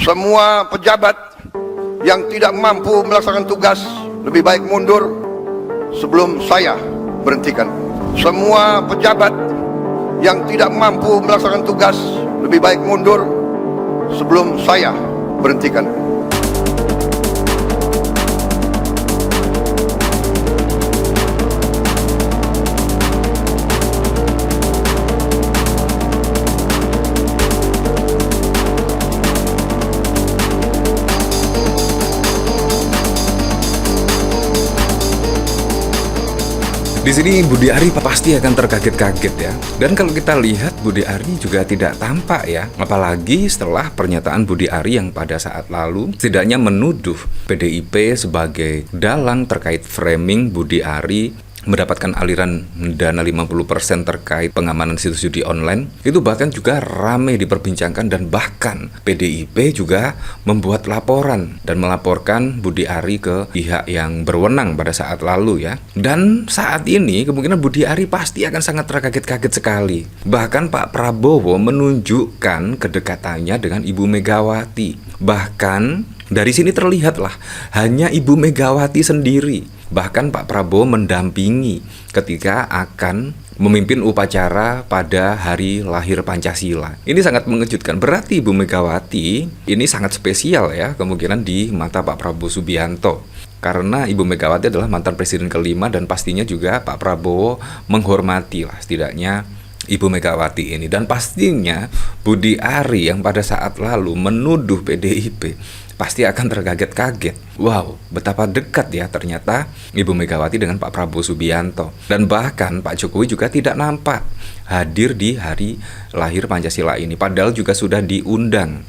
Semua pejabat yang tidak mampu melaksanakan tugas lebih baik mundur sebelum saya berhentikan. Semua pejabat yang tidak mampu melaksanakan tugas lebih baik mundur sebelum saya berhentikan. Di sini Budi Ari pasti akan terkaget-kaget ya. Dan kalau kita lihat Budi Ari juga tidak tampak ya. Apalagi setelah pernyataan Budi Ari yang pada saat lalu setidaknya menuduh PDIP sebagai dalang terkait framing Budi Ari mendapatkan aliran dana 50% terkait pengamanan situs judi online. Itu bahkan juga ramai diperbincangkan dan bahkan PDIP juga membuat laporan dan melaporkan Budi Ari ke pihak yang berwenang pada saat lalu ya. Dan saat ini kemungkinan Budi Ari pasti akan sangat terkaget-kaget sekali. Bahkan Pak Prabowo menunjukkan kedekatannya dengan Ibu Megawati. Bahkan dari sini terlihatlah hanya Ibu Megawati sendiri. Bahkan Pak Prabowo mendampingi ketika akan memimpin upacara pada hari lahir Pancasila. Ini sangat mengejutkan. Berarti Ibu Megawati ini sangat spesial ya kemungkinan di mata Pak Prabowo Subianto. Karena Ibu Megawati adalah mantan presiden kelima dan pastinya juga Pak Prabowo menghormati lah setidaknya Ibu Megawati ini. Dan pastinya Budi Ari yang pada saat lalu menuduh PDIP pasti akan terkaget-kaget. Wow, betapa dekat ya ternyata Ibu Megawati dengan Pak Prabowo Subianto. Dan bahkan Pak Jokowi juga tidak nampak hadir di hari lahir Pancasila ini. Padahal juga sudah diundang,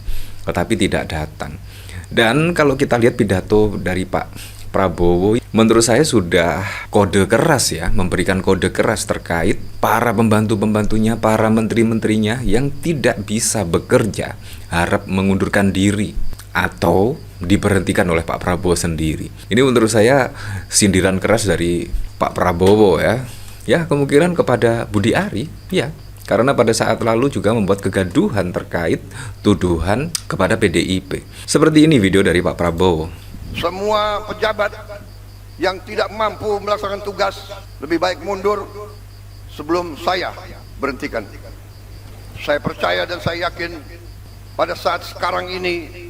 tetapi tidak datang. Dan kalau kita lihat pidato dari Pak Prabowo, menurut saya sudah kode keras ya, memberikan kode keras terkait para pembantu-pembantunya, para menteri-menterinya yang tidak bisa bekerja, harap mengundurkan diri atau diberhentikan oleh Pak Prabowo sendiri. Ini menurut saya sindiran keras dari Pak Prabowo ya. Ya, kemungkinan kepada Budi Ari, ya. Karena pada saat lalu juga membuat kegaduhan terkait tuduhan kepada PDIP. Seperti ini video dari Pak Prabowo. Semua pejabat yang tidak mampu melaksanakan tugas lebih baik mundur sebelum saya berhentikan. Saya percaya dan saya yakin pada saat sekarang ini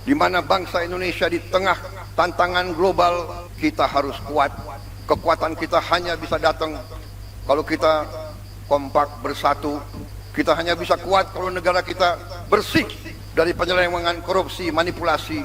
di mana bangsa Indonesia di tengah tantangan global, kita harus kuat. Kekuatan kita hanya bisa datang kalau kita kompak bersatu. Kita hanya bisa kuat kalau negara kita bersih dari penyelewengan, korupsi, manipulasi,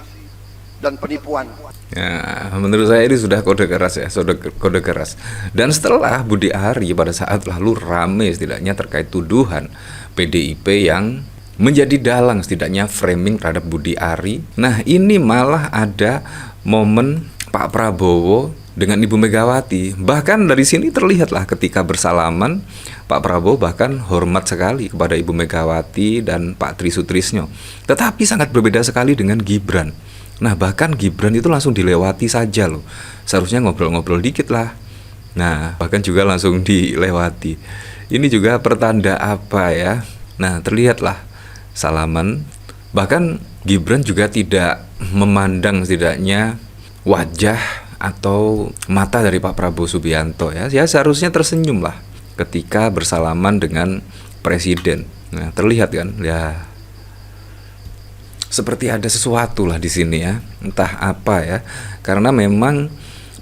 dan penipuan. Ya, menurut saya ini sudah kode keras ya, sudah kode keras. Dan setelah Budi Ari pada saat lalu rame setidaknya terkait tuduhan PDIP yang menjadi dalang setidaknya framing terhadap Budi Ari. Nah, ini malah ada momen Pak Prabowo dengan Ibu Megawati. Bahkan dari sini terlihatlah ketika bersalaman Pak Prabowo bahkan hormat sekali kepada Ibu Megawati dan Pak Tri Sutrisno. Tetapi sangat berbeda sekali dengan Gibran. Nah, bahkan Gibran itu langsung dilewati saja loh. Seharusnya ngobrol-ngobrol dikit lah. Nah, bahkan juga langsung dilewati. Ini juga pertanda apa ya? Nah, terlihatlah salaman. Bahkan Gibran juga tidak memandang setidaknya wajah atau mata dari Pak Prabowo Subianto ya. Ya seharusnya tersenyum lah ketika bersalaman dengan presiden. Nah, terlihat kan ya, seperti ada sesuatu lah di sini ya. Entah apa ya. Karena memang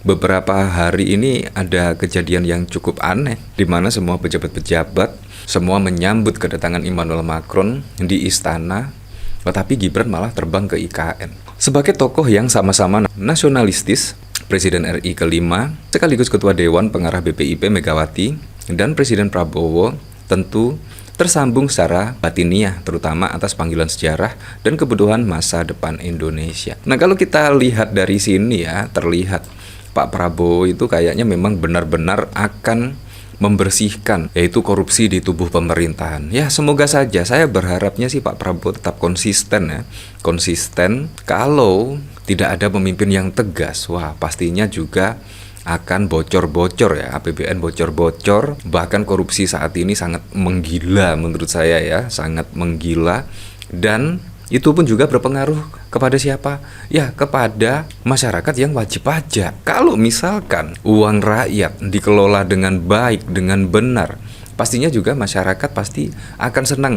beberapa hari ini ada kejadian yang cukup aneh di mana semua pejabat-pejabat semua menyambut kedatangan Emmanuel Macron di istana, tetapi Gibran malah terbang ke IKN. Sebagai tokoh yang sama-sama nasionalistis, Presiden RI kelima, sekaligus Ketua Dewan Pengarah BPIP Megawati, dan Presiden Prabowo tentu tersambung secara batiniah, terutama atas panggilan sejarah dan kebutuhan masa depan Indonesia. Nah, kalau kita lihat dari sini ya, terlihat Pak Prabowo itu kayaknya memang benar-benar akan membersihkan yaitu korupsi di tubuh pemerintahan. Ya, semoga saja. Saya berharapnya sih Pak Prabowo tetap konsisten ya. Konsisten. Kalau tidak ada pemimpin yang tegas, wah pastinya juga akan bocor-bocor ya, APBN bocor-bocor. Bahkan korupsi saat ini sangat menggila menurut saya ya, sangat menggila. Dan Itu pun juga berpengaruh kepada siapa? Ya, kepada masyarakat yang wajib pajak. Kalau misalkan uang rakyat dikelola dengan baik, dengan benar, pastinya juga masyarakat pasti akan senang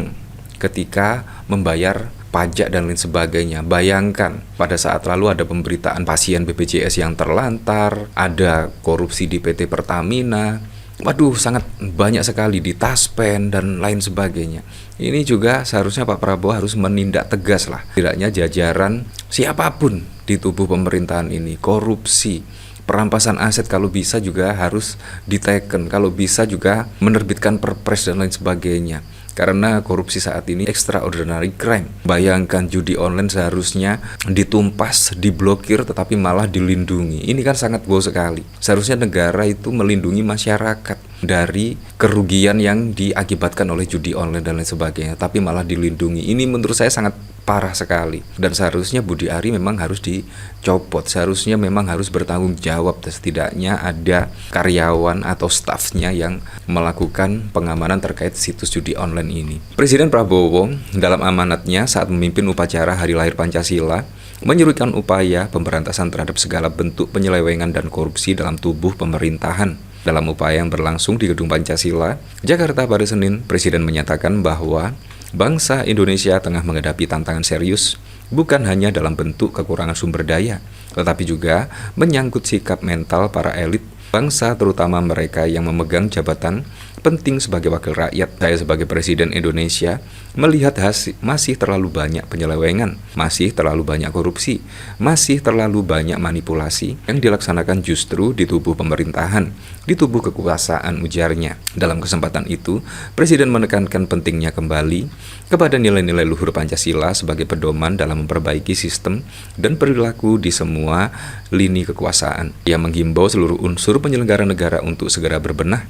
ketika membayar pajak dan lain sebagainya. Bayangkan pada saat lalu ada pemberitaan pasien BPJS yang terlantar, ada korupsi di PT Pertamina, waduh sangat banyak sekali di Taspen dan lain sebagainya. Ini juga seharusnya Pak Prabowo harus menindak tegas lah, tidaknya jajaran siapapun di tubuh pemerintahan ini korupsi, perampasan aset kalau bisa juga harus diteken, kalau bisa juga menerbitkan perpres dan lain sebagainya. Karena korupsi saat ini extraordinary crime. Bayangkan judi online seharusnya ditumpas, diblokir, tetapi malah dilindungi. Ini kan sangat wow sekali. Seharusnya negara itu melindungi masyarakat dari kerugian yang diakibatkan oleh judi online dan lain sebagainya, tapi malah dilindungi. Ini menurut saya sangat parah sekali. Dan seharusnya Budi Ari memang harus dicopot. Seharusnya memang harus bertanggung jawab. Setidaknya ada karyawan atau stafnya yang melakukan pengamanan terkait situs judi online ini. Presiden Prabowo dalam amanatnya saat memimpin upacara Hari Lahir Pancasila menyerukan upaya pemberantasan terhadap segala bentuk penyelewengan dan korupsi dalam tubuh pemerintahan. Dalam upaya yang berlangsung di Gedung Pancasila, Jakarta pada Senin, Presiden menyatakan bahwa bangsa Indonesia tengah menghadapi tantangan serius, bukan hanya dalam bentuk kekurangan sumber daya, tetapi juga menyangkut sikap mental para elit bangsa, terutama mereka yang memegang jabatan penting sebagai wakil rakyat. Saya sebagai Presiden Indonesia melihat masih terlalu banyak penyelewengan, masih terlalu banyak korupsi, masih terlalu banyak manipulasi yang dilaksanakan justru di tubuh pemerintahan, di tubuh kekuasaan, ujarnya. Dalam kesempatan itu, Presiden menekankan pentingnya kembali kepada nilai-nilai luhur Pancasila sebagai pedoman dalam memperbaiki sistem dan perilaku di semua lini kekuasaan. Ia menghimbau seluruh unsur penyelenggara negara untuk segera berbenah.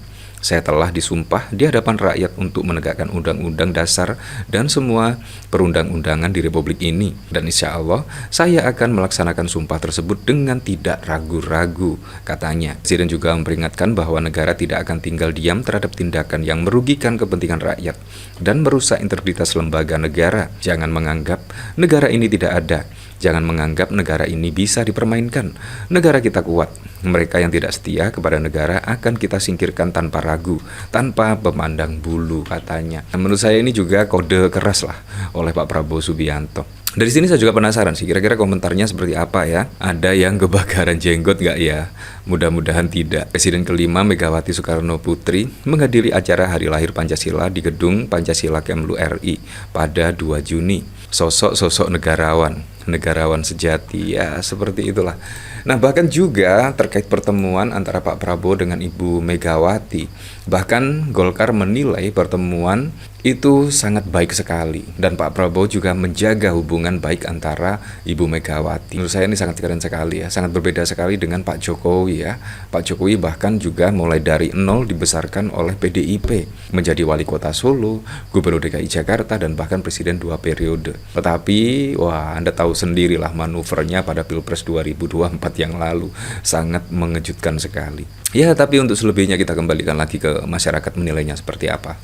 Saya telah disumpah di hadapan rakyat untuk menegakkan Undang-Undang Dasar dan semua perundang-undangan di Republik ini. Dan insya Allah, saya akan melaksanakan sumpah tersebut dengan tidak ragu-ragu, katanya. Presiden juga memperingatkan bahwa negara tidak akan tinggal diam terhadap tindakan yang merugikan kepentingan rakyat dan merusak integritas lembaga negara. Jangan menganggap negara ini tidak ada. Jangan menganggap negara ini bisa dipermainkan. Negara kita kuat. Mereka yang tidak setia kepada negara akan kita singkirkan tanpa ragu, tanpa memandang bulu, katanya. Menurut saya ini juga kode keras lah oleh Pak Prabowo Subianto. Dari sini saya juga penasaran sih, kira-kira komentarnya seperti apa ya? Ada yang kebakaran jenggot nggak ya? Mudah-mudahan tidak. Presiden kelima Megawati Soekarno Putri menghadiri acara Hari Lahir Pancasila di Gedung Pancasila Kemlu RI pada 2 Juni. Sosok-sosok negarawan sejati, ya seperti itulah. Nah, bahkan juga terkait pertemuan antara Pak Prabowo dengan Ibu Megawati, bahkan Golkar menilai pertemuan itu sangat baik sekali, dan Pak Prabowo juga menjaga hubungan baik antara Ibu Megawati. Menurut saya ini sangat keren sekali ya, sangat berbeda sekali dengan Pak Jokowi ya. Pak Jokowi bahkan juga mulai dari nol dibesarkan oleh PDIP, menjadi wali kota Solo, gubernur DKI Jakarta, dan bahkan presiden 2 periode. Tetapi, wah, Anda tahu sendirilah manuvernya pada Pilpres 2024 yang lalu, sangat mengejutkan sekali. Ya, tapi untuk selebihnya kita kembalikan lagi ke masyarakat menilainya seperti apa.